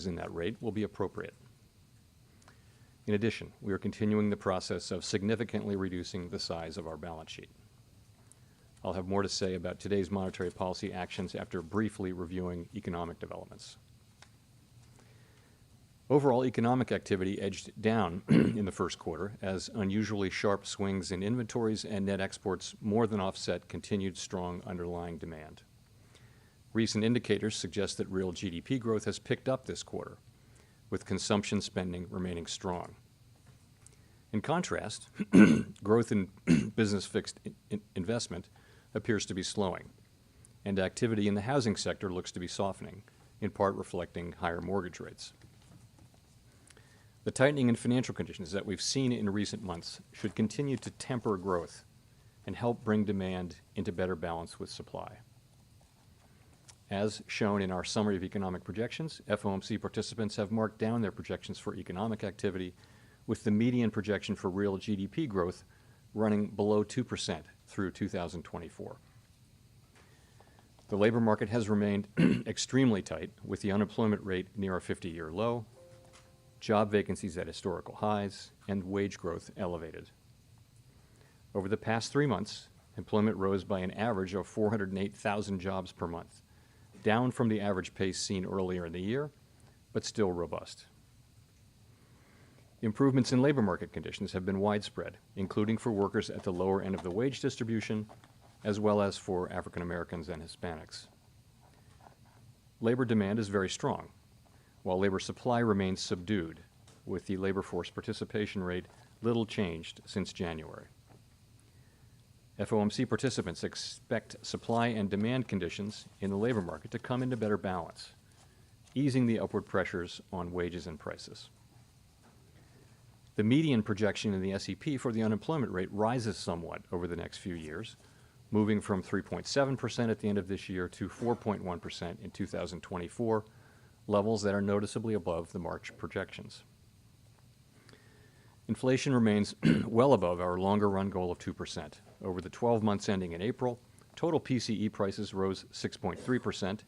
increases in that rate will be appropriate. In addition, we are continuing the process of significantly reducing the size of our balance sheet. I'll have more to say about today's monetary policy actions after briefly reviewing economic developments. Overall economic activity edged down in the first quarter as unusually sharp swings in inventories and net exports more than offset continued strong underlying demand. Recent indicators suggest that real GDP growth has picked up this quarter, with consumption spending remaining strong. In contrast, growth in business fixed investment appears to be slowing, and activity in the housing sector looks to be softening, in part reflecting higher mortgage rates. The tightening in financial conditions that we've seen in recent months should continue to temper growth and help bring demand into better balance with supply. As shown in our summary of economic projections, FOMC participants have marked down their projections for economic activity, with the median projection for real GDP growth running below 2% through 2024. The labor market has remained extremely tight, with the unemployment rate near a 50-year low, job vacancies at historical highs, and wage growth elevated. Over the past 3 months, employment rose by an average of 408,000 jobs per month, down from the average pace seen earlier in the year, but still robust. Improvements in labor market conditions have been widespread, including for workers at the lower end of the wage distribution, as well as for African Americans and Hispanics. Labor demand is very strong, while labor supply remains subdued, with the labor force participation rate little changed since January. FOMC participants expect supply and demand conditions in the labor market to come into better balance, easing the upward pressures on wages and prices. The median projection in the SEP for the unemployment rate rises somewhat over the next few years, moving from 3.7% at the end of this year to 4.1% in 2024, levels that are noticeably above the March projections. Inflation remains well above our longer-run goal of 2%. Over the 12 months ending in April, total PCE prices rose 6.3%,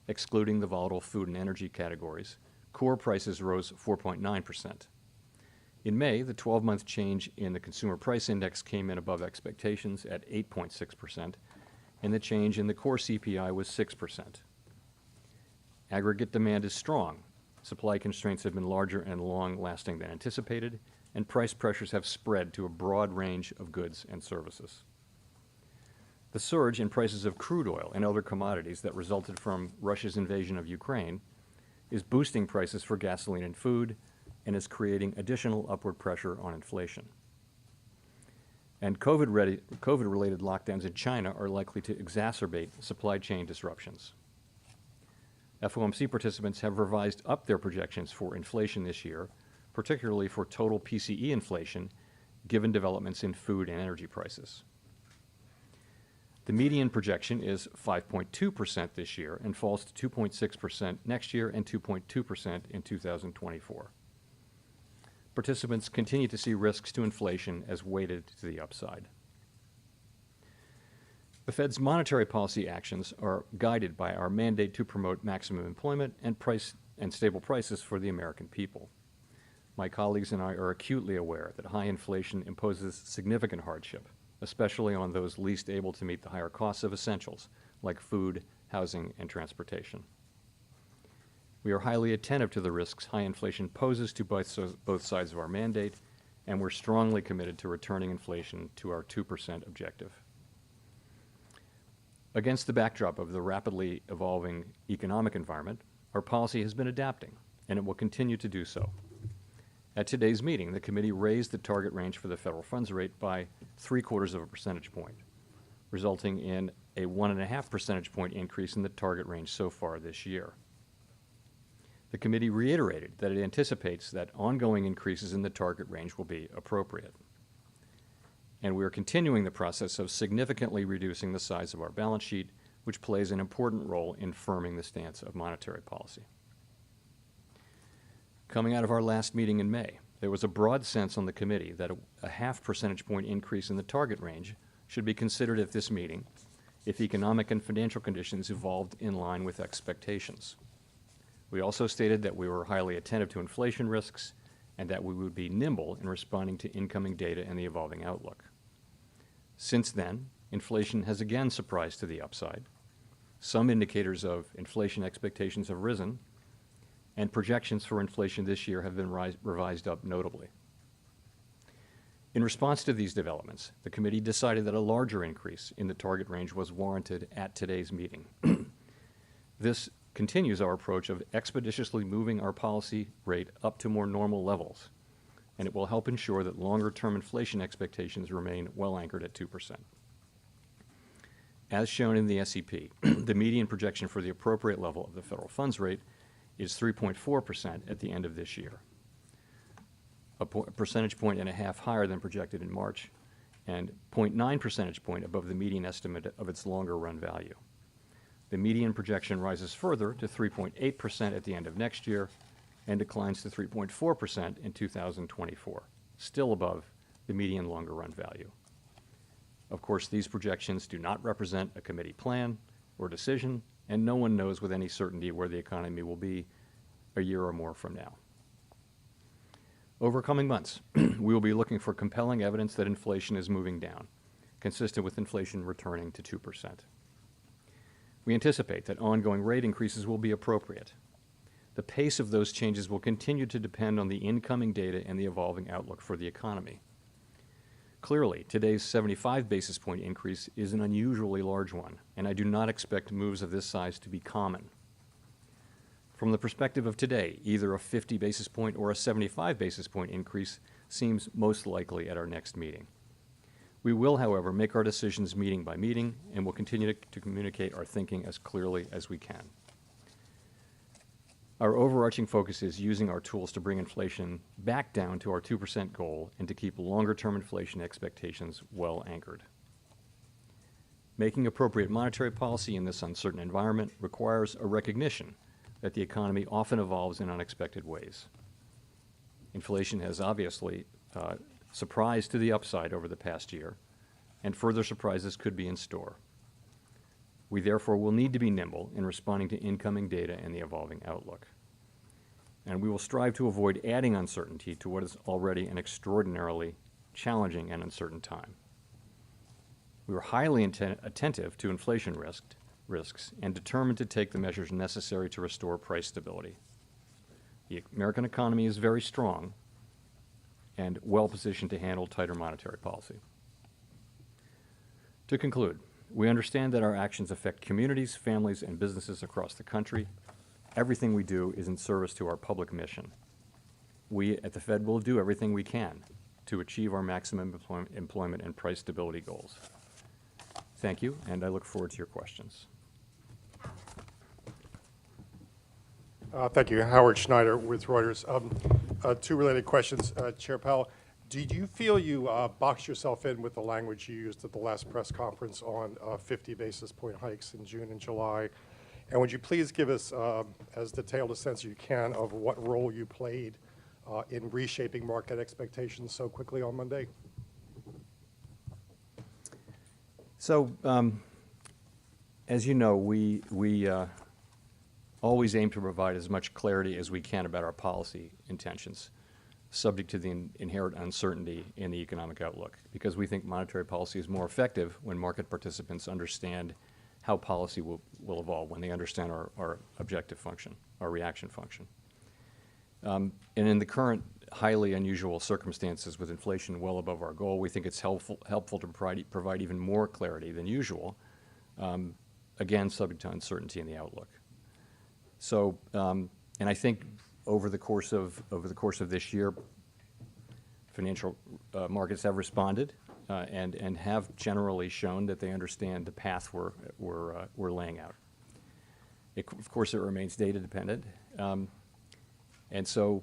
excluding the volatile food and energy categories. Core prices rose 4.9%. In May, the 12-month change in the Consumer Price Index came in above expectations at 8.6%, and the change in the core CPI was 6%. Aggregate demand is strong. Supply constraints have been larger and long-lasting than anticipated, and price pressures have spread to a broad range of goods and services. The surge in prices of crude oil and other commodities that resulted from Russia's invasion of Ukraine is boosting prices for gasoline and food and is creating additional upward pressure on inflation. And COVID-related lockdowns in China are likely to exacerbate supply chain disruptions. FOMC participants have revised up their projections for inflation this year, particularly for total PCE inflation, given developments in food and energy prices. The median projection is 5.2% this year and falls to 2.6% next year and 2.2% in 2024. Participants continue to see risks to inflation as weighted to the upside. The Fed's monetary policy actions are guided by our mandate to promote maximum employment and stable prices for the American people. My colleagues and I are acutely aware that high inflation imposes significant hardship, especially on those least able to meet the higher costs of essentials like food, housing, and transportation. We are highly attentive to the risks high inflation poses to both sides of our mandate, and we're strongly committed to returning inflation to our 2% objective. Against the backdrop of the rapidly evolving economic environment, our policy has been adapting, and it will continue to do so. At today's meeting, the committee raised the target range for the federal funds rate by 0.75 percentage point, resulting in a 1.5 percentage point increase in the target range so far this year. The committee reiterated that it anticipates that ongoing increases in the target range will be appropriate. And we are continuing the process of significantly reducing the size of our balance sheet, which plays an important role in firming the stance of monetary policy. Coming out of our last meeting in May, there was a broad sense on the committee that a 0.5 percentage point increase in the target range should be considered at this meeting if economic and financial conditions evolved in line with expectations. We also stated that we were highly attentive to inflation risks and that we would be nimble in responding to incoming data and the evolving outlook. Since then, inflation has again surprised to the upside. Some indicators of inflation expectations have risen, and projections for inflation this year have been revised up notably. In response to these developments, the committee decided that a larger increase in the target range was warranted at today's meeting. This continues our approach of expeditiously moving our policy rate up to more normal levels, and it will help ensure that longer-term inflation expectations remain well anchored at 2%. As shown in the SEP, the median projection for the appropriate level of the federal funds rate is 3.4% at the end of this year, a percentage point and a half higher than projected in March, and 0.9 percentage point above the median estimate of its longer run value. The median projection rises further to 3.8% at the end of next year and declines to 3.4% in 2024, still above the median longer run value. Of course, these projections do not represent a committee plan or decision, and no one knows with any certainty where the economy will be a year or more from now. Over coming months, we will be looking for compelling evidence that inflation is moving down, consistent with inflation returning to 2%. We anticipate that ongoing rate increases will be appropriate. The pace of those changes will continue to depend on the incoming data and the evolving outlook for the economy. Clearly, today's 75 basis point increase is an unusually large one, and I do not expect moves of this size to be common. From the perspective of today, either a 50 basis point or a 75 basis point increase seems most likely at our next meeting. We will, however, make our decisions meeting by meeting and will continue to communicate our thinking as clearly as we can. Our overarching focus is using our tools to bring inflation back down to our 2% goal and to keep longer-term inflation expectations well anchored. Making appropriate monetary policy in this uncertain environment requires a recognition that the economy often evolves in unexpected ways. Inflation has obviously surprised to the upside over the past year, and further surprises could be in store. We therefore will need to be nimble in responding to incoming data and the evolving outlook. And we will strive to avoid adding uncertainty to what is already an extraordinarily challenging and uncertain time. We are highly attentive to inflation risks and determined to take the measures necessary to restore price stability. The American economy is very strong and well positioned to handle tighter monetary policy. To conclude, we understand that our actions affect communities, families, and businesses across the country. Everything we do is in service to our public mission. We at the Fed will do everything we can to achieve our maximum employment and price stability goals. Thank you, and I look forward to your questions. Thank you. Howard Schneider with Reuters. Two related questions. Chair Powell, did you feel you boxed yourself in with the language you used at the last press conference on 50 basis point hikes in June and July? And would you please give us as detailed a sense as you can of what role you played in reshaping market expectations so quickly on Monday? So, as you know, we always aim to provide as much clarity as we can about our policy intentions, subject to the inherent uncertainty in the economic outlook, because we think monetary policy is more effective when market participants understand how policy will evolve, when they understand our objective function, our reaction function. And in the current highly unusual circumstances with inflation well above our goal, we think it's helpful to provide even more clarity than usual, again, subject to uncertainty in the outlook. So, and I think over the course of this year, financial markets have responded and have generally shown that they understand the path we're laying out. Of course, it remains data dependent, and so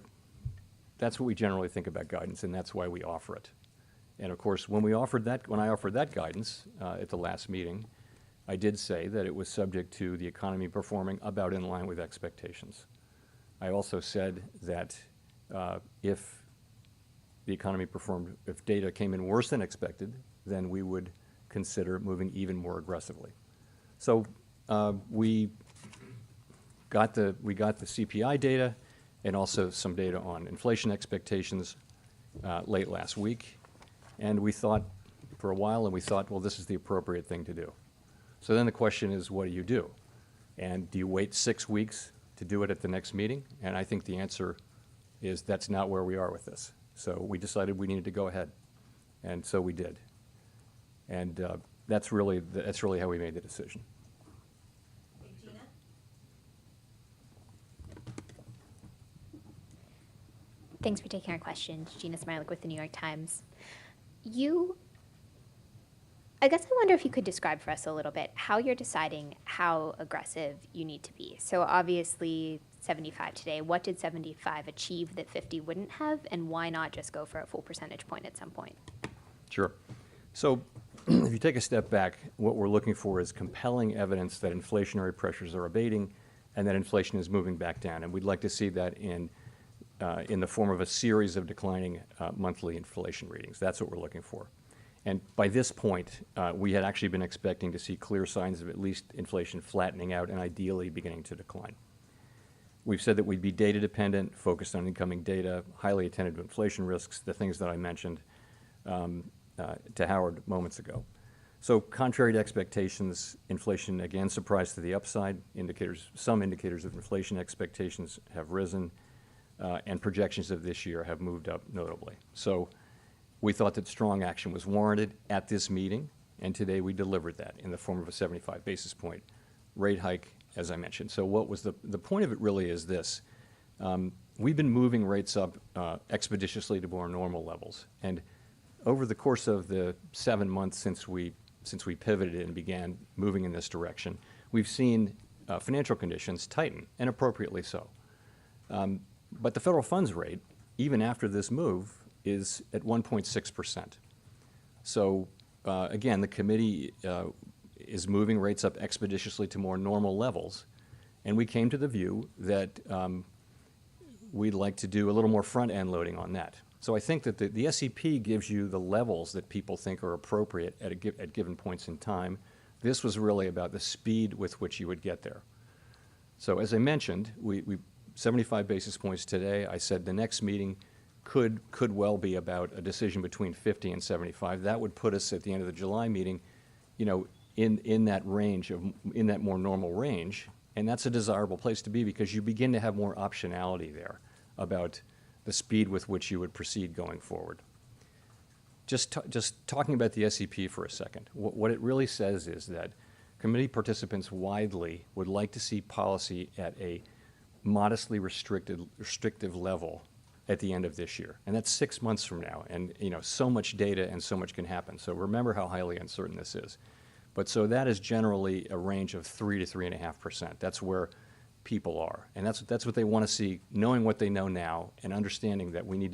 that's what we generally think about guidance, and that's why we offer it. And of course, when I offered that guidance at the last meeting, I did say that it was subject to the economy performing about in line with expectations. I also said that if the economy performed, if data came in worse than expected, then we would consider moving even more aggressively. So we got the CPI data and also some data on inflation expectations late last week. And we thought for a while, and we thought, well, this is the appropriate thing to do. So then the question is, what do you do? And do you wait 6 weeks to do it at the next meeting? And I think the answer is that's not where we are with this. So we decided we needed to go ahead, and so we did. And that's really how we made the decision. Gina? Thanks for taking our questions. Gina Smirlik with the New York Times. I guess I wonder if you could describe for us a little bit how you're deciding how aggressive you need to be. So obviously 75 today. What did 75 achieve that 50 wouldn't have, and why not just go for a full percentage point at some point? Sure. So if you take a step back, what we're looking for is compelling evidence that inflationary pressures are abating and that inflation is moving back down. And we'd like to see that in the form of a series of declining monthly inflation readings. That's what we're looking for. And by this point, we had actually been expecting to see clear signs of at least inflation flattening out and ideally beginning to decline. We've said that we'd be data dependent, focused on incoming data, highly attentive to inflation risks, the things that I mentioned to Howard moments ago. So contrary to expectations, inflation again surprised to the upside. Some indicators of inflation expectations have risen, and projections of this year have moved up notably. So we thought that strong action was warranted at this meeting, and today we delivered that in the form of a 75 basis point rate hike, as I mentioned. So what was the point of it really is this. We've been moving rates up expeditiously to more normal levels. And over the course of the 7 months since we pivoted and began moving in this direction, we've seen financial conditions tighten, and appropriately so. But the federal funds rate, even after this move, is at 1.6%. So again, the committee is moving rates up expeditiously to more normal levels, and we came to the view that we'd like to do a little more front-end loading on that. So I think that the SEP gives you the levels that people think are appropriate at given points in time. This was really about the speed with which you would get there. So as I mentioned, we 75 basis points today. I said the next meeting could well be about a decision between 50 and 75. That would put us at the end of the July meeting, in that range in that more normal range, and that's a desirable place to be because you begin to have more optionality there about the speed with which you would proceed going forward. Just talking about the SEP for a second, what it really says is that committee participants widely would like to see policy at a modestly restrictive level at the end of this year. And that's 6 months from now. And so much data and so much can happen. So remember how highly uncertain this is. But so that is generally a range of 3 to 3.5%. That's where people are. And that's what they want to see, knowing what they know now and understanding that we need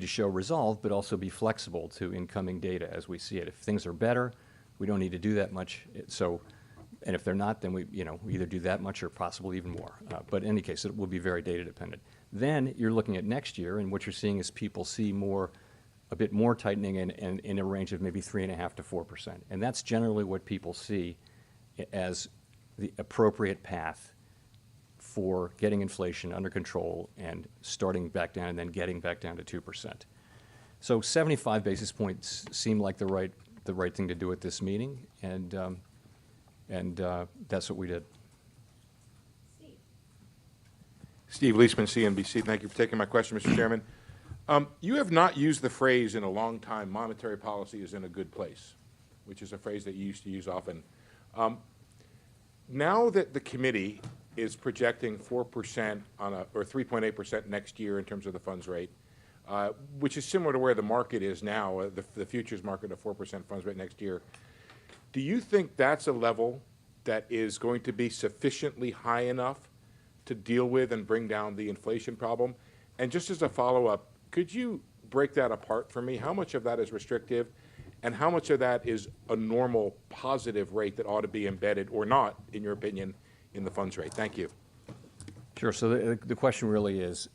to show resolve, but also be flexible to incoming data as we see it. If things are better, we don't need to do that much. And if they're not, then we either do that much or possibly even more. But in any case, it will be very data dependent. Then you're looking at next year, and what you're seeing is people see a bit more tightening in a range of maybe 3.5% to 4%. And that's generally what people see as the appropriate path for getting inflation under control and starting back down and then getting back down to 2%. So 75 basis points seem like the right thing to do at this meeting, and that's what we did. Steve Leisman, CNBC. Thank you for taking my question, Mr. Chairman. You have not used the phrase in a long time, monetary policy is in a good place, which is a phrase that you used to use often. Now that the committee is projecting 4% or 3.8% next year in terms of the funds rate, which is similar to where the market is now, the futures market of 4% funds rate next year, do you think that's a level that is going to be sufficiently high enough to deal with and bring down the inflation problem? And just as a follow-up, could you break that apart for me? How much of that is restrictive, and how much of that is a normal positive rate that ought to be embedded or not, in your opinion, in the funds rate? Thank you. Sure. So the question really is,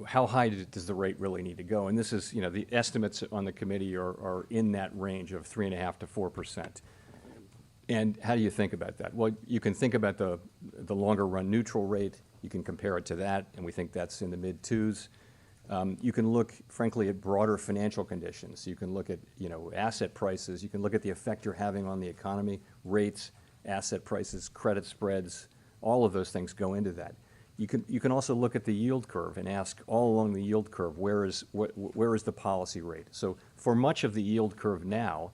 how high does the rate really need to go? And this is, the estimates on the committee are in that range of 3.5% to 4%. And how do you think about that? Well, you can think about the longer run neutral rate. You can compare it to that, and we think that's in the mid-twos. You can look, frankly, at broader financial conditions. You can look at, asset prices. You can look at the effect you're having on the economy, rates, asset prices, credit spreads. All of those things go into that. You can also look at the yield curve and ask all along the yield curve, where is the policy rate? So for much of the yield curve now,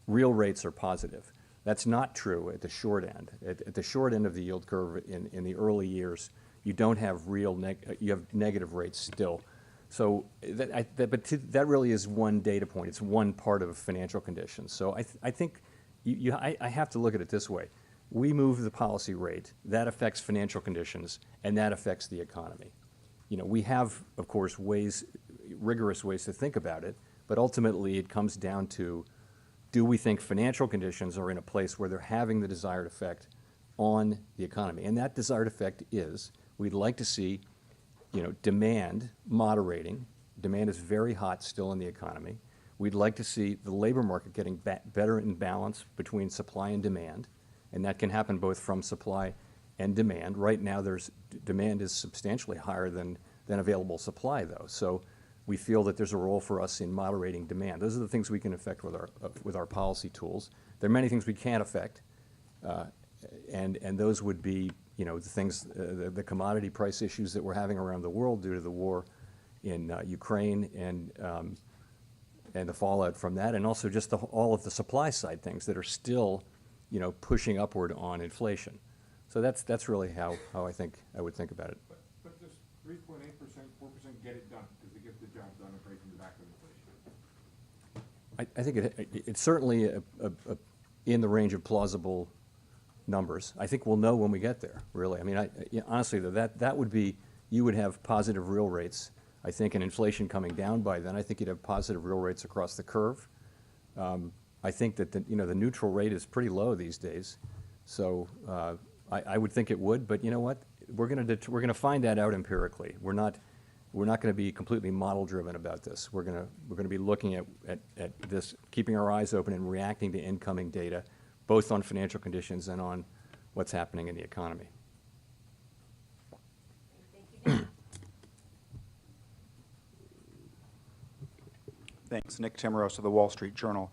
real rates are positive. That's not true at the short end. At the short end of the yield curve in the early years, you don't have you have negative rates still. So that really is one data point. It's one part of financial conditions. So I think I have to look at it this way. We move the policy rate, that affects financial conditions, and that affects the economy. We have, of course, rigorous ways to think about it, but ultimately it comes down to, do we think financial conditions are in a place where they're having the desired effect on the economy? And that desired effect is, we'd like to see, demand moderating. Demand is very hot still in the economy. We'd like to see the labor market getting better in balance between supply and demand, and that can happen both from supply and demand. Right now, demand is substantially higher than available supply, though. So we feel that there's a role for us in moderating demand. Those are the things we can affect with our policy tools. There are many things we can't affect, and those would be, the things, the commodity price issues that we're having around the world due to the war in Ukraine and the fallout from that, and also just all of the supply side things that are still, pushing upward on inflation. So that's really how I think I would think about it. But this 3.8%, 4% get it done, because it gets the job done and breaking the back of inflation. I think it's certainly in the range of plausible numbers. I think we'll know when we get there, really. I mean, honestly, that would be, you would have positive real rates, I think, and inflation coming down by then. I think you'd have positive real rates across the curve. I think that the neutral rate is pretty low these days. So I would think it would, but you know what? We're going to find that out empirically. We're not going to be completely model driven about this. We're going to be looking at this, keeping our eyes open and reacting to incoming data, both on financial conditions and on what's happening in the economy. Thanks. Nick Timmeros of the Wall Street Journal.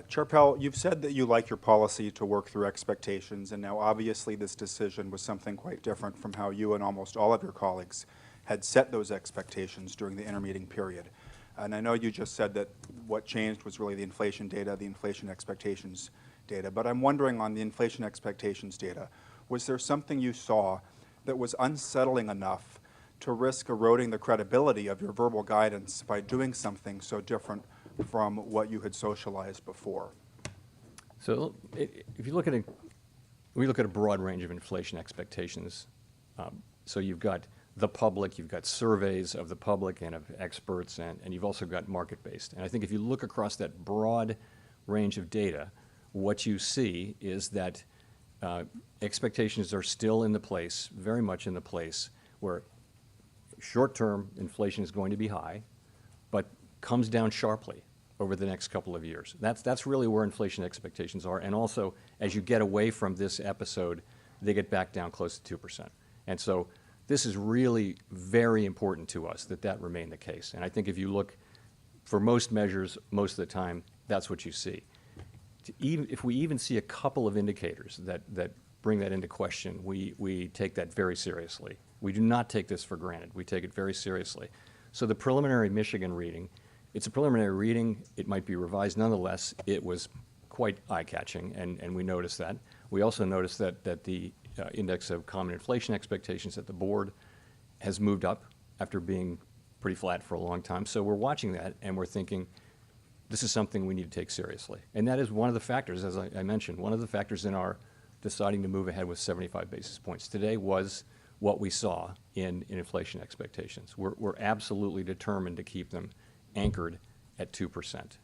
Chair Powell, you've said that you like your policy to work through expectations, and now obviously this decision was something quite different from how you and almost all of your colleagues had set those expectations during the intermeeting period. And I know you just said that what changed was really the inflation data, the inflation expectations data, but I'm wondering, on the inflation expectations data, was there something you saw that was unsettling enough to risk eroding the credibility of your verbal guidance by doing something so different from what you had socialized before? So if you look at we look at a broad range of inflation expectations. So you've got the public, you've got surveys of the public and of experts, and you've also got market-based. And I think if you look across that broad range of data, what you see is that expectations are still in the place, very much in the place, where short-term inflation is going to be high, but comes down sharply over the next couple of years. That's really where inflation expectations are. And also, as you get away from this episode, they get back down close to 2%. And so this is really very important to us that remain the case. And I think if you look for most measures, most of the time, that's what you see. If we even see a couple of indicators that bring that into question, we take that very seriously. We do not take this for granted. We take it very seriously. So the preliminary Michigan reading, it's a preliminary reading. It might be revised. Nonetheless, it was quite eye-catching, and we noticed that. We also noticed that the index of common inflation expectations at the board has moved up after being pretty flat for a long time. So we're watching that, and we're thinking, this is something we need to take seriously. And that is one of the factors, as I mentioned, one of the factors in our deciding to move ahead with 75 basis points today was what we saw in inflation expectations. We're absolutely determined to keep them anchored at 2%.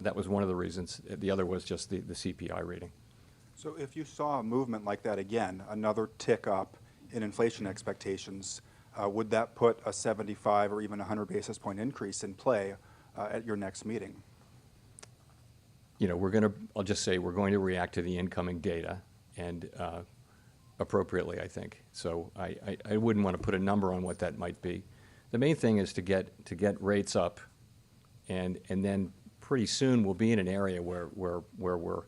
That was one of the reasons. The other was just the CPI reading. So if you saw a movement like that again, another tick up in inflation expectations, would that put a 75 or even 100 basis point increase in play at your next meeting? you know, I'll just say we're going to react to the incoming data and appropriately, I think. So I wouldn't want to put a number on what that might be. The main thing is to get rates up, and then pretty soon we'll be in an area where we're,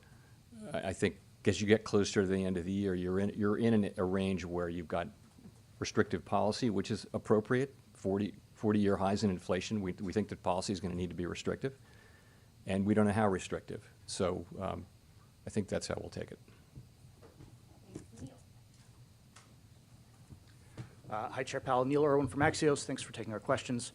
I think, as you get closer to the end of the year, you're in a range where you've got restrictive policy, which is appropriate, 40-year highs in inflation. We think that policy is going to need to be restrictive, and we don't know how restrictive. So I think that's how we'll take it. Hi, Chair Powell. Neil Irwin from Axios. Thanks for taking our questions.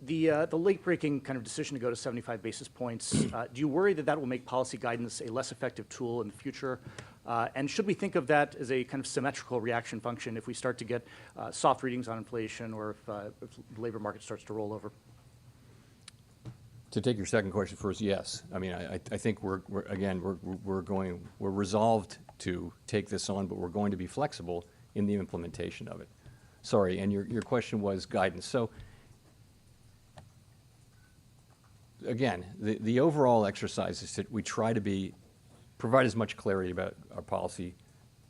The late-breaking kind of decision to go to 75 basis points, do you worry that that will make policy guidance a less effective tool in the future? And should we think of that as a kind of symmetrical reaction function if we start to get soft readings on inflation, or if the labor market starts to roll over? To take your second question first, yes. I mean, I think we're resolved to take this on, but we're going to be flexible in the implementation of it. Sorry, and your question was guidance. So again, the overall exercise is that we try to provide as much clarity about our policy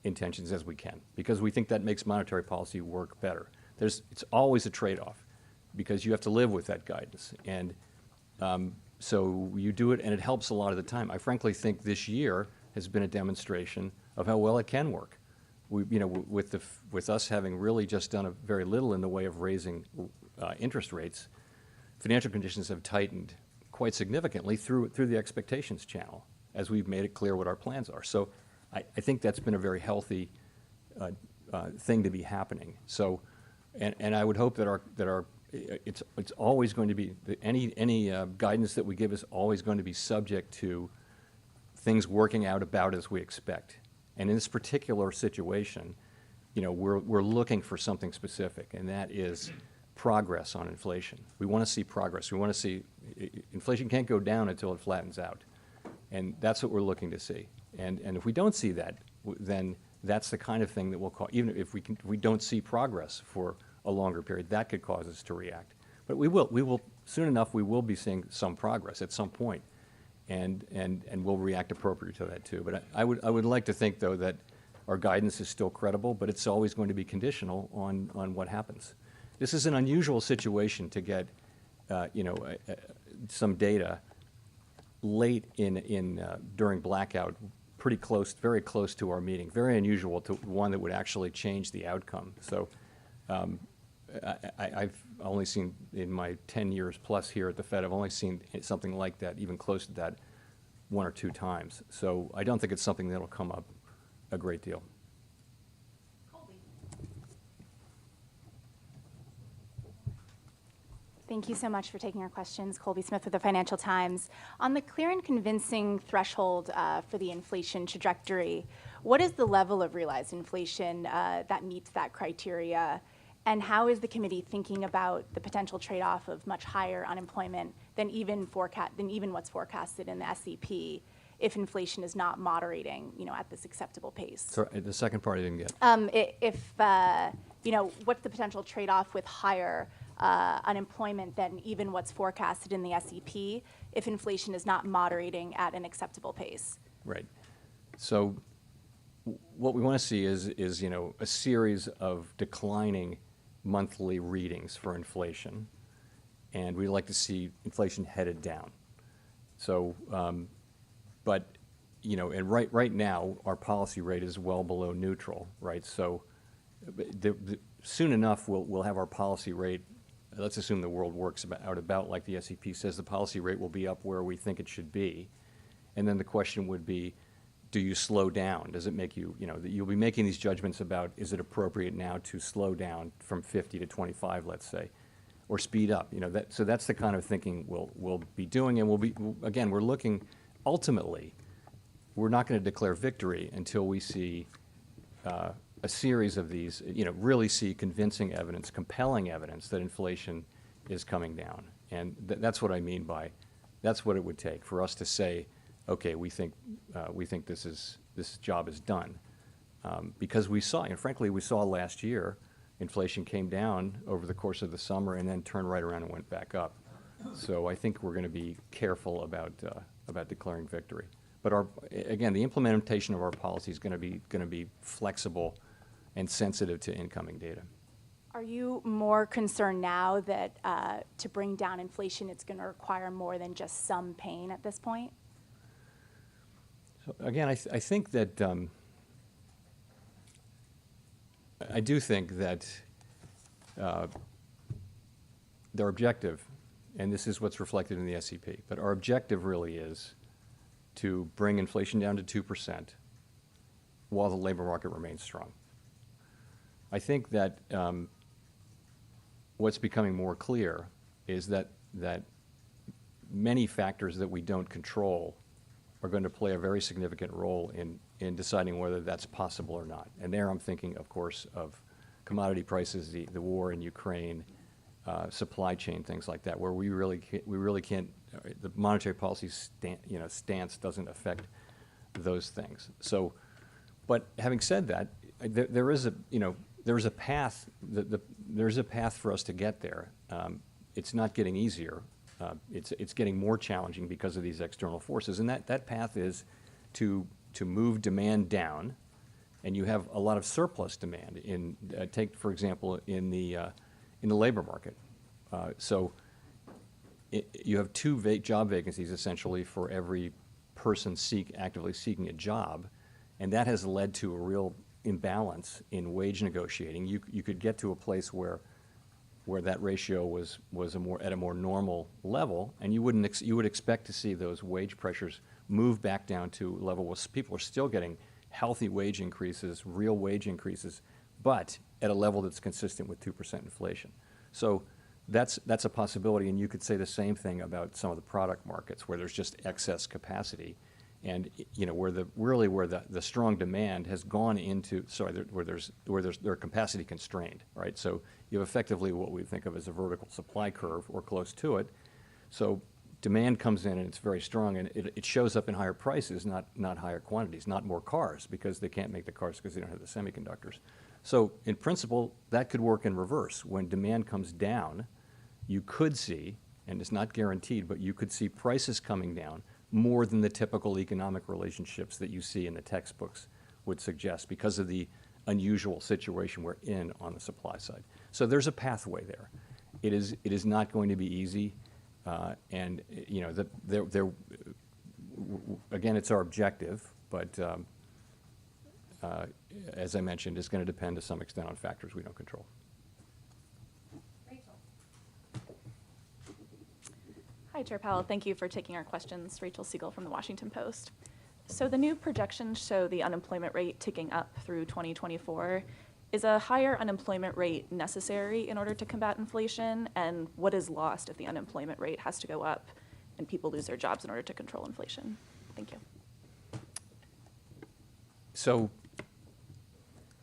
intentions as we can, because we think that makes monetary policy work better. It's always a trade-off, because you have to live with that guidance. And so you do it, and it helps a lot of the time. I frankly think this year has been a demonstration of how well it can work. With us having really just done very little in the way of raising interest rates, financial conditions have tightened quite significantly through the expectations channel, as we've made it clear what our plans are. So I think that's been a very healthy thing to be happening. So, and I would hope that it's always going to be, any guidance that we give is always going to be subject to things working out about as we expect. And in this particular situation, we're looking for something specific, and that is progress on inflation. We want to see progress. We want to see inflation can't go down until it flattens out, and that's what we're looking to see. And if we don't see that, then that's the kind of thing that will cause, even if we don't see progress for a longer period, that could cause us to react. But we will soon enough. We will be seeing some progress at some point. And we'll react appropriately to that too. But I would like to think, though, that our guidance is still credible, but it's always going to be conditional on what happens. This is an unusual situation to get, some data late during blackout, very close to our meeting. Very unusual, to one that would actually change the outcome. So I've only seen, in my 10 years plus here at the Fed, I've only seen something like that, even close to that, 1 or 2 times. So I don't think it's something that'll come up a great deal. Thank you so much for taking our questions. Colby Smith with the Financial Times. On the clear and convincing threshold for the inflation trajectory, what is the level of realized inflation that meets that criteria? And how is the committee thinking about the potential trade-off of much higher unemployment than even what's forecasted in the SEP if inflation is not moderating, at this acceptable pace? Sorry, the second part I didn't get. What's the potential trade-off with higher unemployment than even what's forecasted in the SEP if inflation is not moderating at an acceptable pace? Right. So what we want to see is a series of declining monthly readings for inflation, and we'd like to see inflation headed down. So, and right now our policy rate is well below neutral, right? So, soon enough we'll have our policy rate. Let's assume the world works out about like the SEP says. The policy rate will be up where we think it should be, and then the question would be, do you slow down? Does it make you, you'll be making these judgments about, is it appropriate now to slow down from 50 to 25, let's say, or speed up? So that's the kind of thinking we'll be doing, and we're looking, ultimately, we're not going to declare victory until we see a series of these, really see convincing evidence, compelling evidence that inflation is coming down. And that's what I mean by, that's what it would take for us to say, okay, we think this job is done, because we saw, and frankly, we saw last year, inflation came down over the course of the summer and then turned right around and went back up. So I think we're going to be careful about about declaring victory. But again, the implementation of our policy is going to be flexible and sensitive to incoming data. Are you more concerned now that to bring down inflation, it's going to require more than just some pain at this point? So again, I think that I do think that their objective, and this is what's reflected in the SEP, but our objective really is to bring inflation down to 2% while the labor market remains strong. I think that what's becoming more clear is that many factors that we don't control are going to play a very significant role in deciding whether that's possible or not. And there I'm thinking, of course, of commodity prices, the war in Ukraine, supply chain, things like that, where we really can't, the monetary policy stance doesn't affect those things. So, but having said that, there is a path. There's a path for us to get there. It's not getting easier. It's getting more challenging because of these external forces, and that path is to move demand down, and you have a lot of surplus demand in take for example in the labor market. So you have two job vacancies essentially for every person actively seeking a job, and that has led to a real imbalance in wage negotiating. You could get to a place where that ratio was at a more normal level, and you would expect to see those wage pressures move back down to a level where people are still getting healthy wage increases, real wage increases, but at a level that's consistent with 2% inflation. So that's a possibility, and you could say the same thing about some of the product markets where there's just excess capacity, and where the strong demand has gone into where they're capacity constrained, right? So you have effectively what we think of as a vertical supply curve or close to it. So demand comes in and it's very strong, and it shows up in higher prices, not higher quantities, not more cars, because they can't make the cars because they don't have the semiconductors. So in principle, that could work in reverse. When demand comes down, you could see, and it's not guaranteed, but you could see prices coming down more than the typical economic relationships that you see in the textbooks would suggest because of the unusual situation we're in on the supply side. So there's a pathway there. It is not going to be easy, and again, it's our objective, but as I mentioned, it's going to depend to some extent on factors we don't control. Hi, Chair Powell. Thank you for taking our questions. Rachel Siegel from the Washington Post. So the new projections show the unemployment rate ticking up through 2024. Is a higher unemployment rate necessary in order to combat inflation? And what is lost if the unemployment rate has to go up and people lose their jobs in order to control inflation? Thank you. So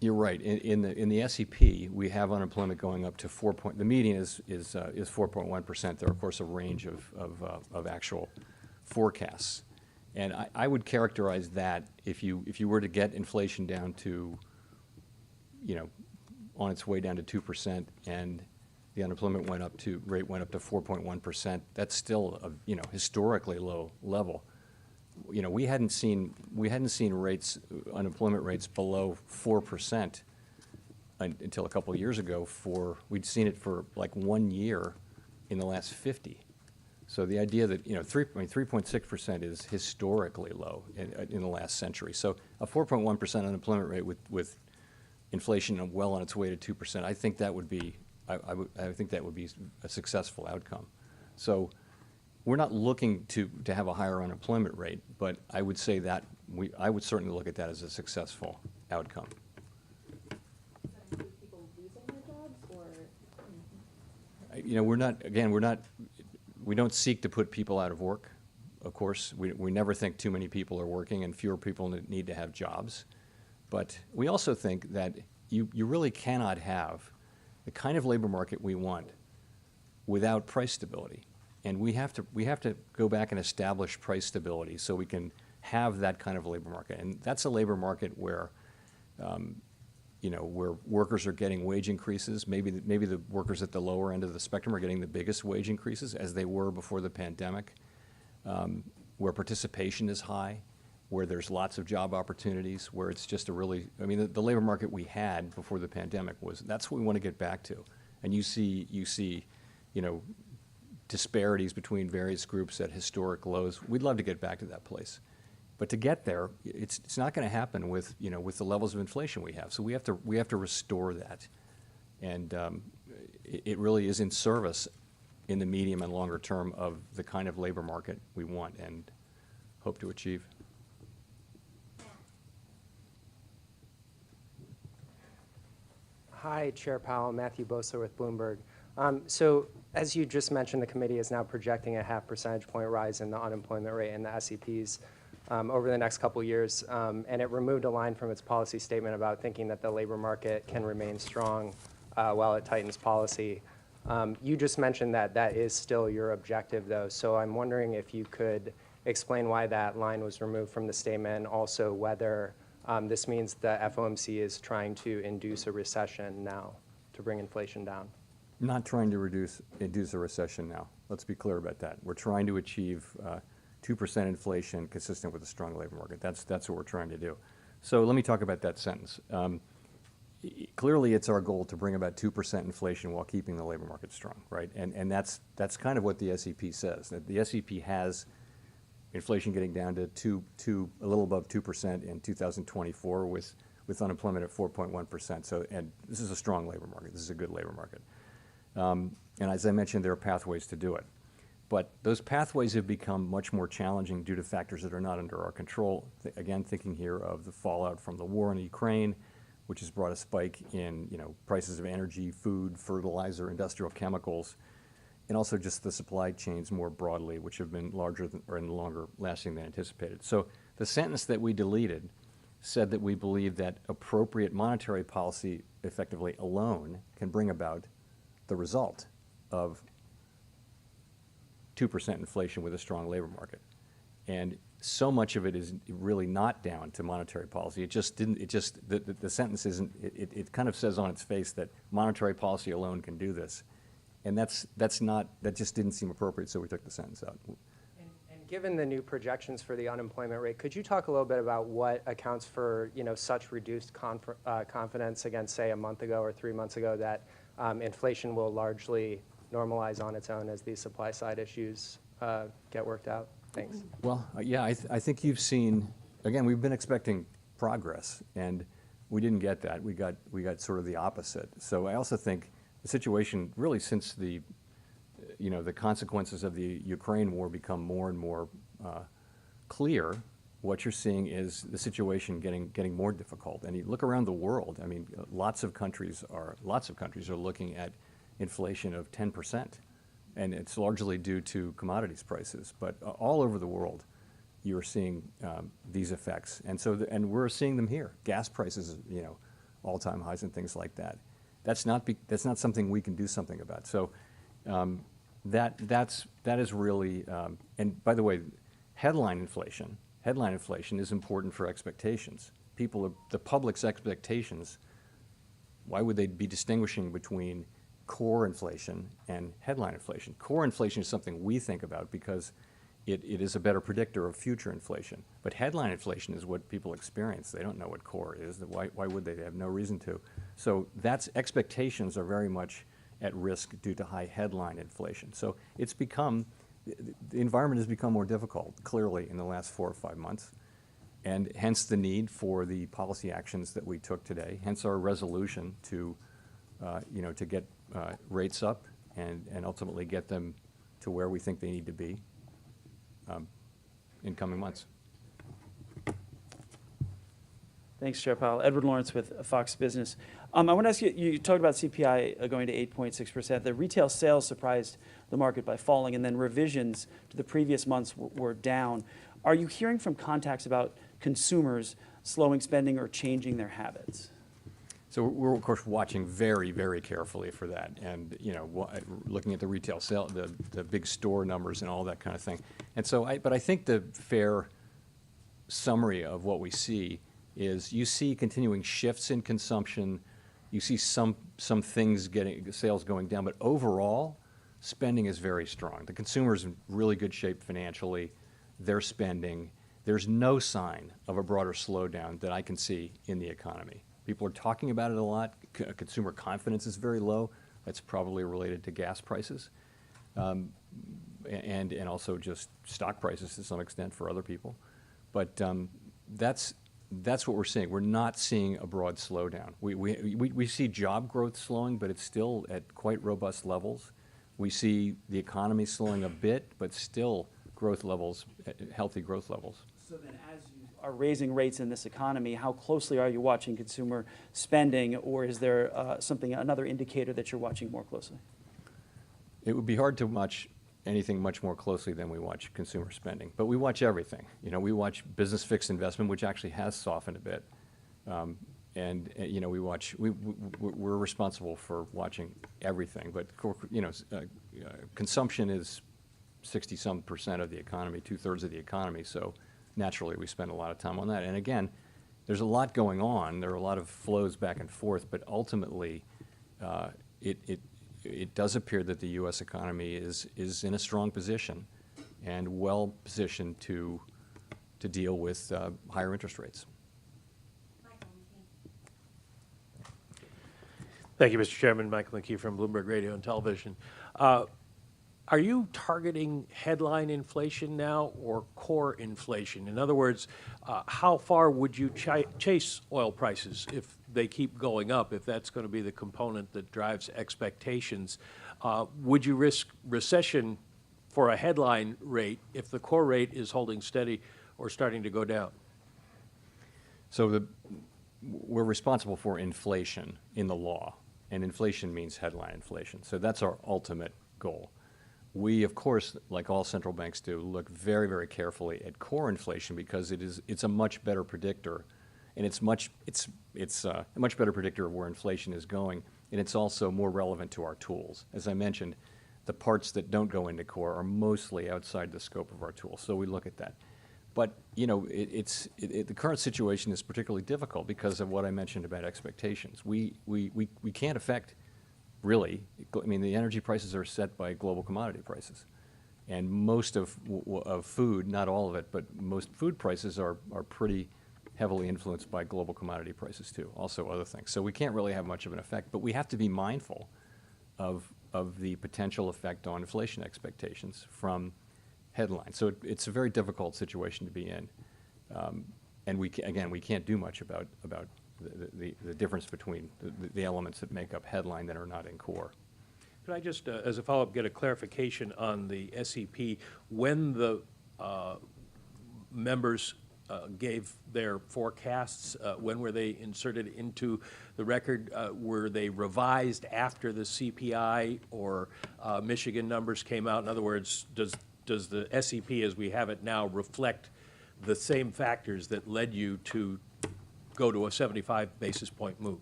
you're right. In the SEP, we have unemployment going up to the median is 4.1%. There are, of course, a range of actual forecasts, and I would characterize that if you were to get inflation down to, on its way down to 2%, and the unemployment rate went up to 4.1%, that's still a historically low level. We hadn't seen unemployment rates below 4% until a couple of years ago. We'd seen it for like 1 year in the last 50. So the idea that 3.6% is historically low in the last century. So a 4.1% unemployment rate with inflation well on its way to 2%, I think that would be I think that would be a successful outcome. So we're not looking to have a higher unemployment rate, but I would say that I would certainly look at that as a successful outcome. Does that include people losing their jobs, or? We don't seek to put people out of work. Of course, we never think too many people are working and fewer people need to have jobs. But we also think that you really cannot have the kind of labor market we want without price stability. And we have to go back and establish price stability so we can have that kind of labor market. And that's a labor market where, where workers are getting wage increases. Maybe the workers at the lower end of the spectrum are getting the biggest wage increases, as they were before the pandemic. where participation is high, where there's lots of job opportunities, where it's just a really, I mean, the labor market we had before the pandemic that's what we want to get back to. And you see, you know, disparities between various groups at historic lows. We'd love to get back to that place. But to get there, it's not going to happen with, you know, with the levels of inflation we have. So we have to restore that. And it really is in service in the medium and longer term of the kind of labor market we want and hope to achieve. Hi, Chair Powell. Matthew Bosa with Bloomberg. So as you just mentioned, the committee is now projecting a 0.5 percentage point rise in the unemployment rate and the SEPs over the next couple years. And it removed a line from its policy statement about thinking that the labor market can remain strong while it tightens policy. You just mentioned that that is still your objective, though. So I'm wondering if you could explain why that line was removed from the statement, and also whether this means the FOMC is trying to induce a recession now to bring inflation down. Not trying to induce a recession now. Let's be clear about that. We're trying to achieve 2% inflation consistent with a strong labor market. That's what we're trying to do. So let me talk about that sentence. Clearly, it's our goal to bring about 2% inflation while keeping the labor market strong, right? And that's kind of what the SEP says. That the SEP has inflation getting down to a little above 2% in 2024 with unemployment at 4.1%. So, and this is a strong labor market. This is a good labor market. And as I mentioned, there are pathways to do it. But those pathways have become much more challenging due to factors that are not under our control. Again, thinking here of the fallout from the war in Ukraine, which has brought a spike in, you know, prices of energy, food, fertilizer, industrial chemicals, and also just the supply chains more broadly, which have been larger or longer lasting than anticipated. So the sentence that we deleted said that we believe that appropriate monetary policy effectively alone can bring about the result of 2% inflation with a strong labor market. And so much of it is really not down to monetary policy. It just didn't, the sentence isn't, it kind of says on its face that monetary policy alone can do this. And that just didn't seem appropriate, so we took the sentence out. And given the new projections for the unemployment rate, could you talk a little bit about what accounts for, you know, such reduced confidence against, say, a month ago or 3 months ago that inflation will largely normalize on its own as these supply side issues get worked out? Thanks. Well, yeah, I think you've seen, again, we've been expecting progress, and we didn't get that. We got sort of the opposite. So I also think the situation, really since the, you know, the consequences of the Ukraine war become more and more clear, what you're seeing is the situation getting more difficult. And you look around the world, I mean, lots of countries are looking at inflation of 10%. And it's largely due to commodities prices. But all over the world, you're seeing these effects. And so, and we're seeing them here. Gas prices, you know, all-time highs and things like that. That's not something we can do something about. So that is really, and by the way, headline inflation is important for expectations. The public's expectations, why would they be distinguishing between core inflation and headline inflation? Core inflation is something we think about because it is a better predictor of future inflation. But headline inflation is what people experience. They don't know what core is. Why would they? They have no reason to. So expectations are very much at risk due to high headline inflation. So it's become, the environment has become more difficult, clearly, in the last 4 or 5 months. And hence the need for the policy actions that we took today, hence our resolution to, you know, to get rates up and ultimately get them to where we think they need to be in coming months. Thanks, Chair Powell. Edward Lawrence with Fox Business. I want to ask you, you talked about CPI going to 8.6%. The retail sales surprised the market by falling, and then revisions to the previous months were down. Are you hearing from contacts about consumers slowing spending or changing their habits? So we're of course watching very, very carefully for that, and you know, looking at the retail sale, the big store numbers and all that kind of thing. And so, but I think the fair summary of what we see is you see continuing shifts in consumption. You see some things sales going down, but overall, spending is very strong. The consumer's in really good shape financially. their spending. There's no sign of a broader slowdown that I can see in the economy. People are talking about it a lot. Consumer confidence is very low. That's probably related to gas prices, and also just stock prices to some extent for other people. But that's what we're seeing. We're not seeing a broad slowdown. We see job growth slowing, but it's still at quite robust levels. We see the economy slowing a bit, but still growth levels, healthy growth levels. So then as you are raising rates in this economy, how closely are you watching consumer spending, or is there another indicator that you're watching more closely? It would be hard to watch anything much more closely than we watch consumer spending, but we watch everything. You know, we watch business fixed investment, which actually has softened a bit. You know, we're responsible for watching everything, but you know, consumption is 60-some% of the economy, 2/3 of the economy, so naturally we spend a lot of time on that. And again, there's a lot going on. There are a lot of flows back and forth, but ultimately it does appear that the U.S. economy is in a strong position and well positioned to deal with higher interest rates. Thank you, Mr. Chairman. Michael McKee from Bloomberg Radio and Television. Are you targeting headline inflation now or core inflation? In other words, how far would you chase oil prices if they keep going up, if that's going to be the component that drives expectations? Would you risk recession for a headline rate if the core rate is holding steady or starting to go down? So we're responsible for inflation in the law, and inflation means headline inflation. So that's our ultimate goal. We, of course, like all central banks do, look very, very carefully at core inflation because it's a much better predictor, and it's a much better predictor of where inflation is going, and it's also more relevant to our tools. As I mentioned, the parts that don't go into core are mostly outside the scope of our tools, so we look at that. But you know, the current situation is particularly difficult because of what I mentioned about expectations. We can't affect. Really, I mean, the energy prices are set by global commodity prices. And most of food, not all of it, but most food prices are pretty heavily influenced by global commodity prices too, also other things. So we can't really have much of an effect, but we have to be mindful of the potential effect on inflation expectations from headlines. So it's a very difficult situation to be in. And we can't do much about the difference between the elements that make up headline that are not in core. Could I just, as a follow-up, get a clarification on the SEP? When the members gave their forecasts, when were they inserted into the record? Were they revised after the CPI or Michigan numbers came out? In other words, does the SEP as we have it now reflect the same factors that led you to go to a 75 basis point move?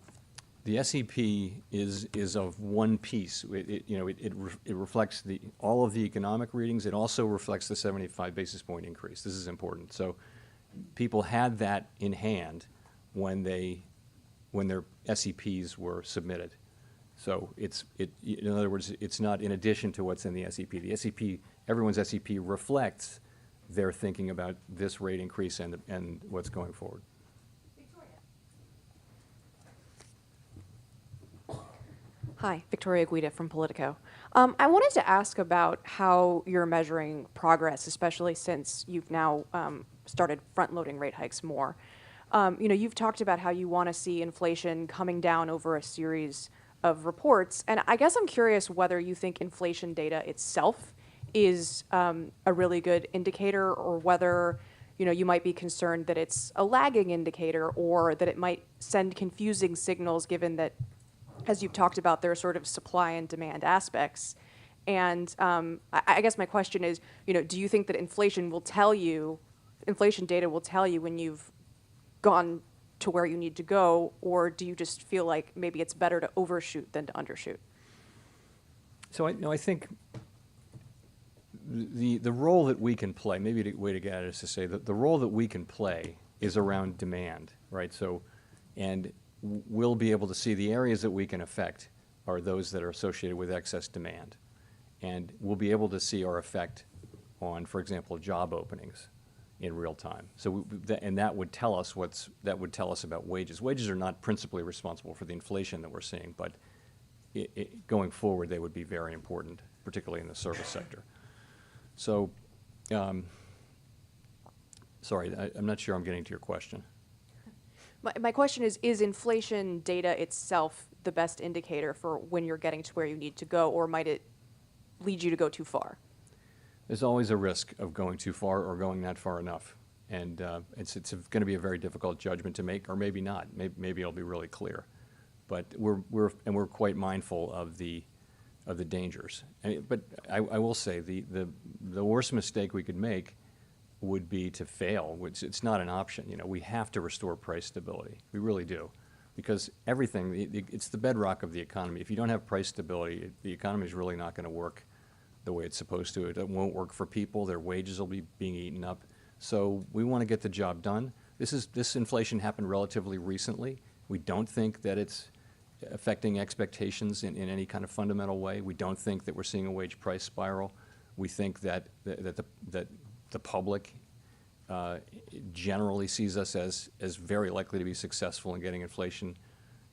The SEP is of one piece. It reflects all of the economic readings. It also reflects the 75 basis point increase. This is important. So people had that in hand when their SEPs were submitted. So in other words, it's not in addition to what's in the SEP. The SEP, everyone's SEP reflects their thinking about this rate increase and what's going forward. Hi, Victoria Guida from Politico. I wanted to ask about how you're measuring progress, especially since you've now started front-loading rate hikes more. You've talked about how you want to see inflation coming down over a series of reports, and I guess I'm curious whether you think inflation data itself is a really good indicator, or whether you might be concerned that it's a lagging indicator, or that it might send confusing signals given that, as you've talked about, there are sort of supply and demand aspects. And I guess my question is, do you think that inflation data will tell you when you've gone to where you need to go, or do you just feel like maybe it's better to overshoot than to undershoot? So I think the role that we can play, maybe the way to get at it is to say that the role that we can play is around demand, right? So, and we'll be able to see the areas that we can affect are those that are associated with excess demand. And we'll be able to see our effect on, for example, job openings in real time. So, and that would tell us about wages. Wages are not principally responsible for the inflation that we're seeing, but going forward, they would be very important, particularly in the service sector. So, sorry, I'm not sure I'm getting to your question. My question is inflation data itself the best indicator for when you're getting to where you need to go, or might it lead you to go too far? There's always a risk of going too far or going not far enough. And it's going to be a very difficult judgment to make, or maybe not. Maybe it'll be really clear. But we're quite mindful of the dangers. But I will say the worst mistake we could make would be to fail, which it's not an option. You know, we have to restore price stability. We really do, because everything, it's the bedrock of the economy. If you don't have price stability, the economy is really not going to work the way it's supposed to. It won't work for people. Their wages will be being eaten up. So we want to get the job done. This inflation happened relatively recently. We don't think that it's affecting expectations in any kind of fundamental way. We don't think that we're seeing a wage price spiral. We think that the public generally sees us as very likely to be successful in getting inflation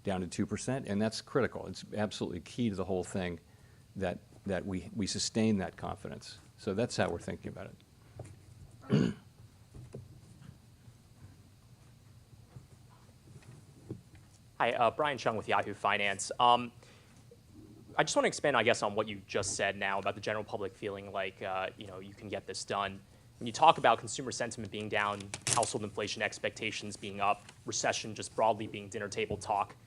down to 2%, and that's critical. It's absolutely key to the whole thing that we sustain that confidence. So that's how we're thinking about it. Hi, Brian Chung with Yahoo Finance. I just want to expand, I guess, on what you just said now about the general public feeling like you can get this done. When you talk about consumer sentiment being down, household inflation expectations being up, recession just broadly being dinner table talk,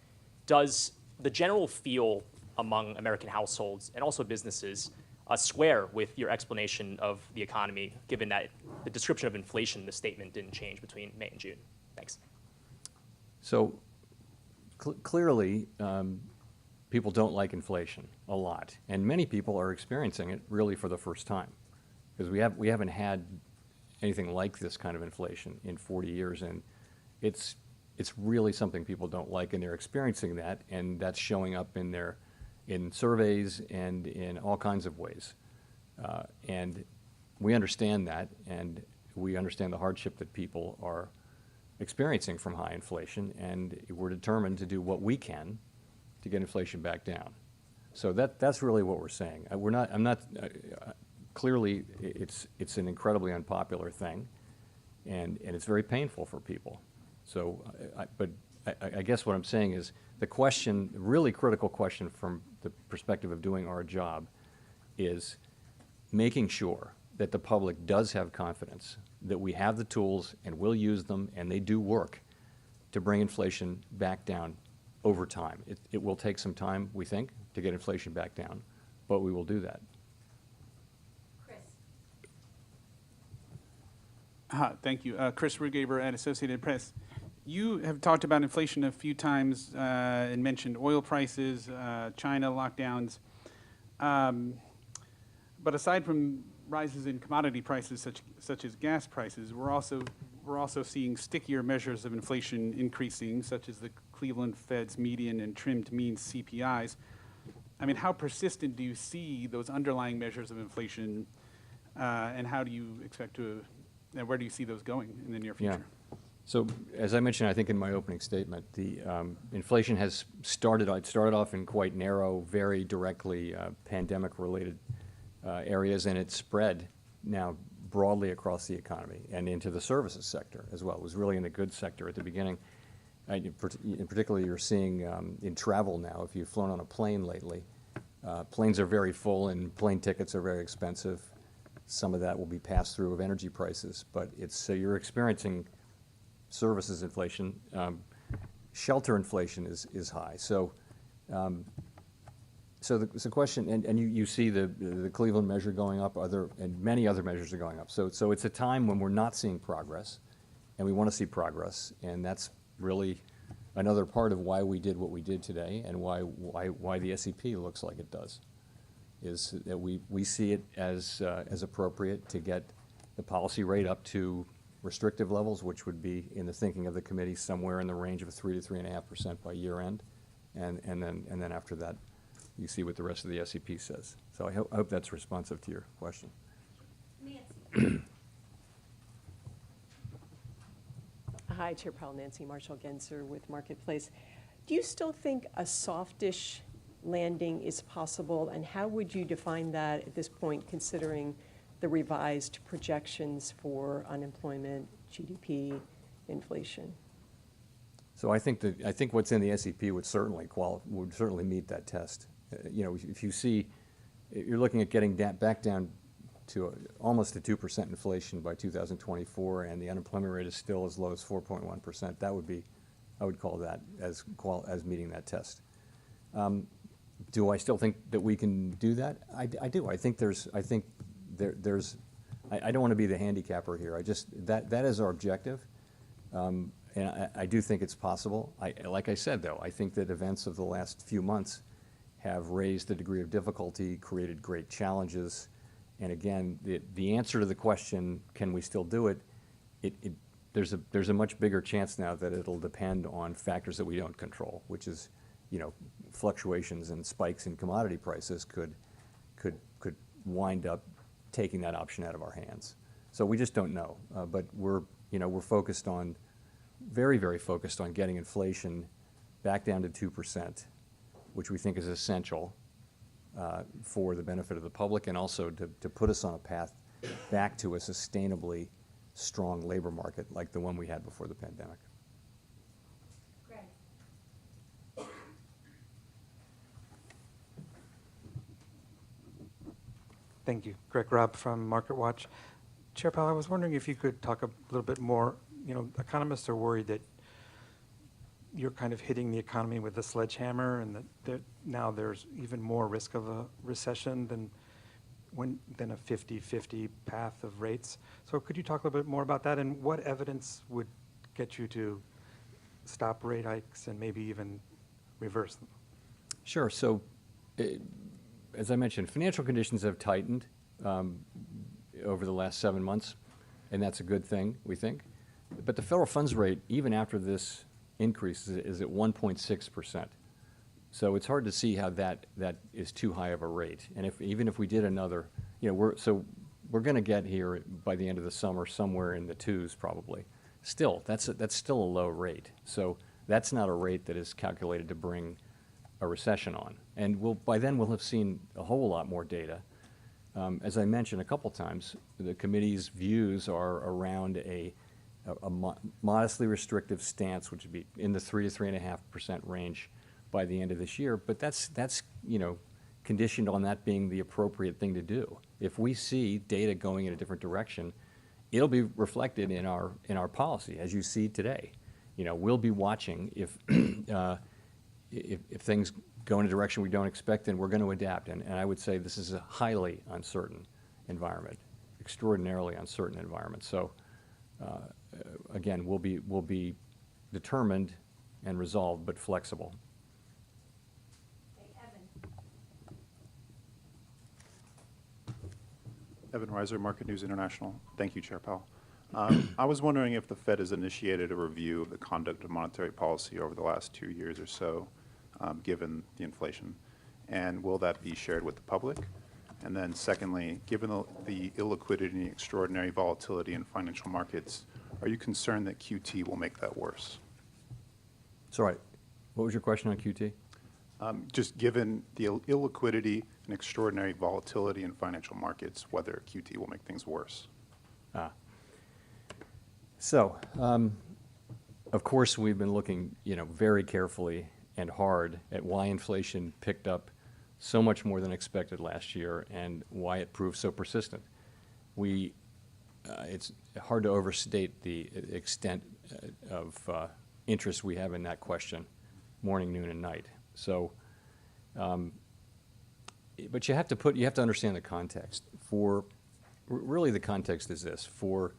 does the general feel among American households and also businesses square with your explanation of the economy, given that the description of inflation in the statement didn't change between May and June? Thanks. So clearly, people don't like inflation a lot, and many people are experiencing it really for the first time, because we haven't had anything like this kind of inflation in 40 years, and it's really something people don't like, and they're experiencing that, and that's showing up in surveys and in all kinds of ways. And we understand that, and we understand the hardship that people are experiencing from high inflation, and we're determined to do what we can to get inflation back down. So that's really what we're saying. Clearly, it's an incredibly unpopular thing, and it's very painful for people. So, I guess what I'm saying is the really critical question from the perspective of doing our job is making sure that the public does have confidence that we have the tools and will use them, and they do work to bring inflation back down over time. It will take some time, we think, to get inflation back down, but we will do that. Thank you. Chris Rugaber at Associated Press. You have talked about inflation a few times and mentioned oil prices, China lockdowns. But aside from rises in commodity prices such as gas prices, we're also seeing stickier measures of inflation increasing, such as the Cleveland Fed's median and trimmed mean CPIs. I mean, how persistent do you see those underlying measures of inflation, and how do you expect to, and where do you see those going in the near future? Yeah. So, as I mentioned, I think in my opening statement, the inflation has started off in quite narrow, very directly pandemic-related areas, and it's spread now broadly across the economy and into the services sector as well. It was really in the goods sector at the beginning. In particular, you're seeing in travel now, if you've flown on a plane lately, planes are very full and plane tickets are very expensive. Some of that will be passed through of energy prices, but so you're experiencing services inflation. Shelter inflation is high. So the question, and you see the Cleveland measure going up, and many other measures are going up. So it's a time when we're not seeing progress, and we want to see progress, and that's really another part of why we did what we did today, and why the SEP looks like it does, is that we see it as appropriate to get the policy rate up to restrictive levels, which would be, in the thinking of the committee, somewhere in the range of 3 to 3.5% by year end, and then after that, you see what the rest of the SEP says. So I hope that's responsive to your question. Nancy. Hi, Chair Powell, Nancy Marshall-Genzer with Marketplace. Do you still think a softish landing is possible, and how would you define that at this point, considering the revised projections for unemployment, GDP, inflation? So I think what's in the SEP would certainly meet that test. You know, if you see, you're looking at getting back down to almost a 2% inflation by 2024, and the unemployment rate is still as low as 4.1%. That would be, I would call that as meeting that test. Do I still think that we can do that? I do. I don't want to be the handicapper here. That is our objective. And I do think it's possible. Like I said, though, I think that events of the last few months have raised the degree of difficulty, created great challenges. And again, the answer to the question, can we still do it, there's a much bigger chance now that it'll depend on factors that we don't control, which is, you know, fluctuations and spikes in commodity prices could wind up taking that option out of our hands. So we just don't know. But we're focused on, very, very focused on getting inflation back down to 2%, which we think is essential for the benefit of the public, and also to put us on a path back to a sustainably strong labor market like the one we had before the pandemic. Thank you. Greg Robb from MarketWatch. Chair Powell, I was wondering if you could talk a little bit more. You know, economists are worried that you're kind of hitting the economy with a sledgehammer, and that now there's even more risk of a recession than a 50-50 path of rates. So could you talk a little bit more about that, and what evidence would get you to stop rate hikes and maybe even reverse them? Sure. So, as I mentioned, financial conditions have tightened over the last 7 months, and that's a good thing, we think. But the federal funds rate, even after this increase, is at 1.6%. So it's hard to see how that is too high of a rate. And even if we did another, you know, we're going to get here by the end of the summer somewhere in the twos probably. Still, that's still a low rate. So that's not a rate that is calculated to bring a recession on. And by then we'll have seen a whole lot more data. As I mentioned a couple times, the committee's views are around a modestly restrictive stance, which would be in the 3 to 3.5% range by the end of this year. But that's you know, conditioned on that being the appropriate thing to do. If we see data going in a different direction, it'll be reflected in our policy, as you see today. You know, we'll be watching if things go in a direction we don't expect, then we're going to adapt. And I would say this is a highly uncertain environment, extraordinarily uncertain environment. So again, we'll be determined and resolved, but flexible. Evan Reiser, Market News International. Thank you, Chair Powell. I was wondering if the Fed has initiated a review of the conduct of monetary policy over the last 2 years or so, given the inflation, and will that be shared with the public? And then secondly, given the illiquidity and extraordinary volatility in financial markets, are you concerned that QT will make that worse? Sorry, what was your question on QT? Just given the illiquidity and extraordinary volatility in financial markets, whether QT will make things worse. So, of course, we've been looking, you know, very carefully and hard at why inflation picked up so much more than expected last year and why it proved so persistent. It's hard to overstate the extent of interest we have in that question, morning, noon, and night. So, but you have to understand the context. Really the context is this: for,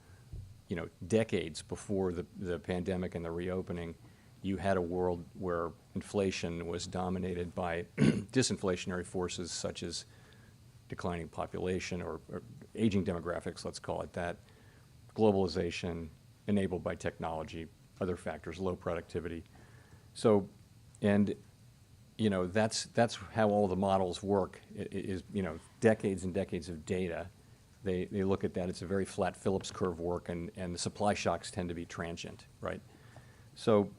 you know, decades before the pandemic and the reopening, you had a world where inflation was dominated by disinflationary forces such as declining population or aging demographics, let's call it that, globalization enabled by technology, other factors, low productivity. So, and you know, that's how all the models work. It is, you know, decades and decades of data they look at that. It's a very flat Phillips curve work, and the supply shocks tend to be transient, right? So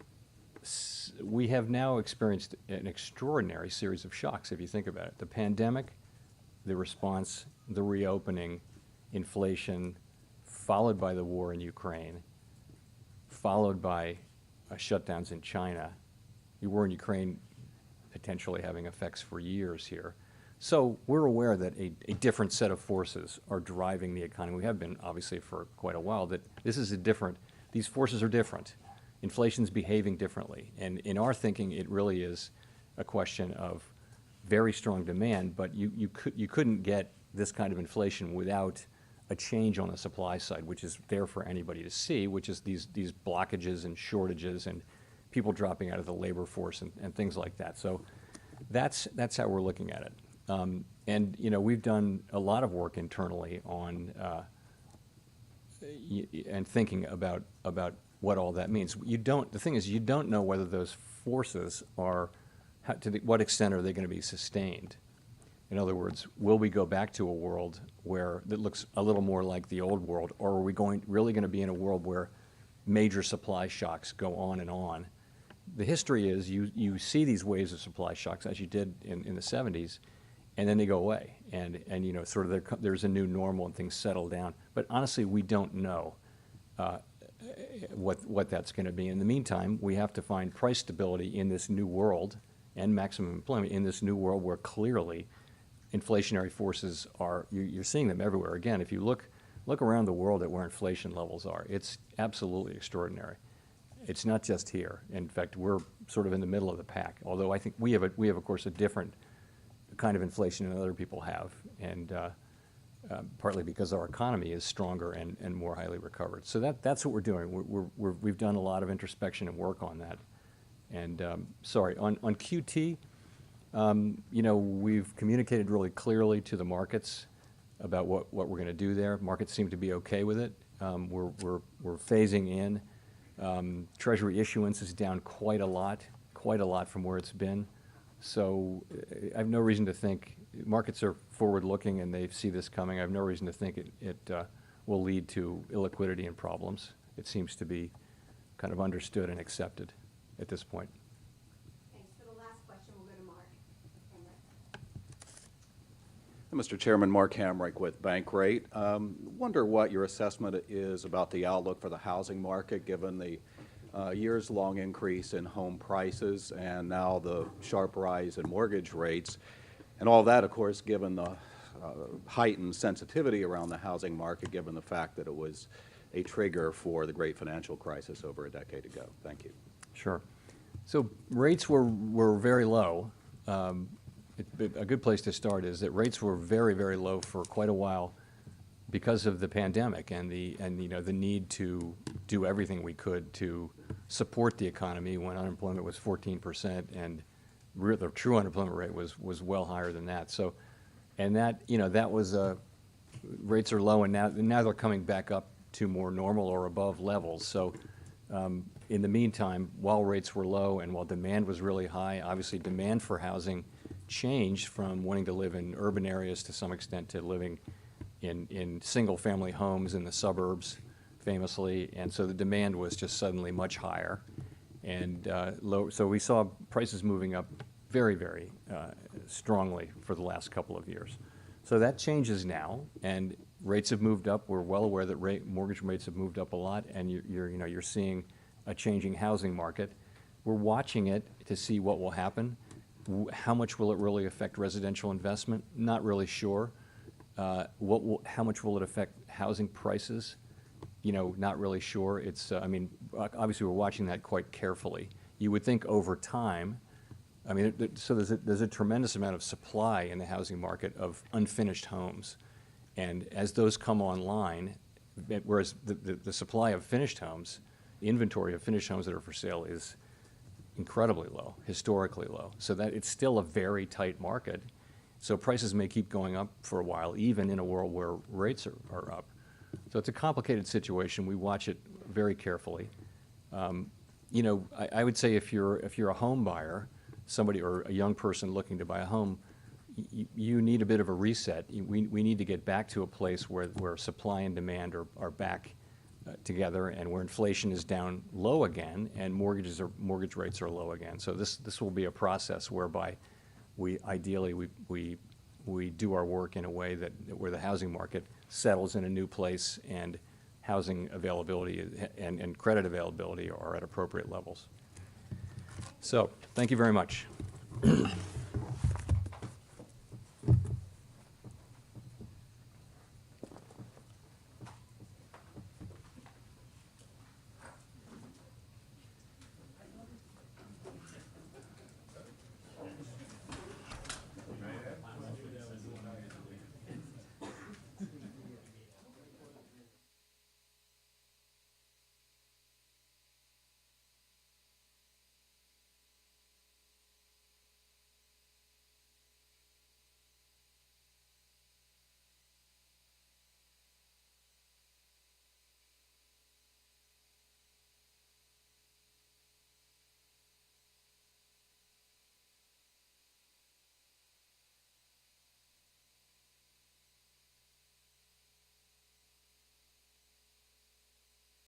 we have now experienced an extraordinary series of shocks, if you think about it. The pandemic, the response, the reopening, inflation, followed by the war in Ukraine, followed by shutdowns in China, the war in Ukraine potentially having effects for years here. So we're aware that a different set of forces are driving the economy. We have been, obviously, for quite a while, that these forces are different. Inflation's behaving differently. And in our thinking, it really is a question of very strong demand, but you couldn't get this kind of inflation without a change on the supply side, which is there for anybody to see, which is these blockages and shortages and people dropping out of the labor force and things like that. So that's how we're looking at it. And we've done a lot of work internally on and thinking about what all that means. The thing is, you don't know whether those forces are, what extent are they going to be sustained? In other words, will we go back to a world that looks a little more like the old world, or are we really going to be in a world where major supply shocks go on and on? The history is you see these waves of supply shocks, as you did in the 70s, and then they go away, and sort of there's a new normal and things settle down. But honestly, we don't know what that's going to be. In the meantime, we have to find price stability in this new world and maximum employment in this new world where clearly inflationary forces you're seeing them everywhere. Again, if you look around the world at where inflation levels are, it's absolutely extraordinary. It's not just here. In fact, we're sort of in the middle of the pack, although I think we have, of course, a different kind of inflation than other people have, and partly because our economy is stronger and more highly recovered. So that's what we're doing. We've done a lot of introspection and work on that. And sorry, on QT, we've communicated really clearly to the markets about what we're going to do there. Markets seem to be okay with it. We're phasing in. Treasury issuance is down quite a lot from where it's been. So I have no reason to think, markets are forward-looking and they see this coming. I have no reason to think it will lead to illiquidity and problems. It seems to be kind of understood and accepted at this point. Thanks. For the last question, we'll go to Mark. Mr. Chairman, Mark Hamrick with Bankrate. Wonder what your assessment is about the outlook for the housing market, given the years-long increase in home prices and now the sharp rise in mortgage rates. And all that, of course, given the heightened sensitivity around the housing market, given the fact that it was a trigger for the great financial crisis over a decade ago. Thank you. Sure. So rates were very low. A good place to start is that rates were very, very low for quite a while because of the pandemic and the need to do everything we could to support the economy when unemployment was 14% and the true unemployment rate was well higher than that. So, and that was rates are low, and now they're coming back up to more normal or above levels. So in the meantime, while rates were low and while demand was really high, obviously demand for housing changed from wanting to live in urban areas to some extent to living in single-family homes in the suburbs, famously, and so the demand was just suddenly much higher, and low. So we saw prices moving up very, very strongly for the last couple of years. So that changes now, and rates have moved up. We're well aware that mortgage rates have moved up a lot, and you're seeing a changing housing market. We're watching it to see what will happen. How much will it really affect residential investment? Not really sure. How much will it affect housing prices? Not really sure. It's, obviously we're watching that quite carefully. You would think over time, so there's a tremendous amount of supply in the housing market of unfinished homes. And as those come online, whereas the supply of finished homes, the inventory of finished homes that are for sale is incredibly low, historically low. So that it's still a very tight market. So prices may keep going up for a while, even in a world where rates are up. So it's a complicated situation. We watch it very carefully. I would say if you're a home buyer, somebody or a young person looking to buy a home, you need a bit of a reset. We need to get back to a place where supply and demand are back together, and where inflation is down low again, and mortgage rates are low again. So this will be a process whereby we ideally we do our work in a way where the housing market settles in a new place, and housing availability and credit availability are at appropriate levels. So thank you very much.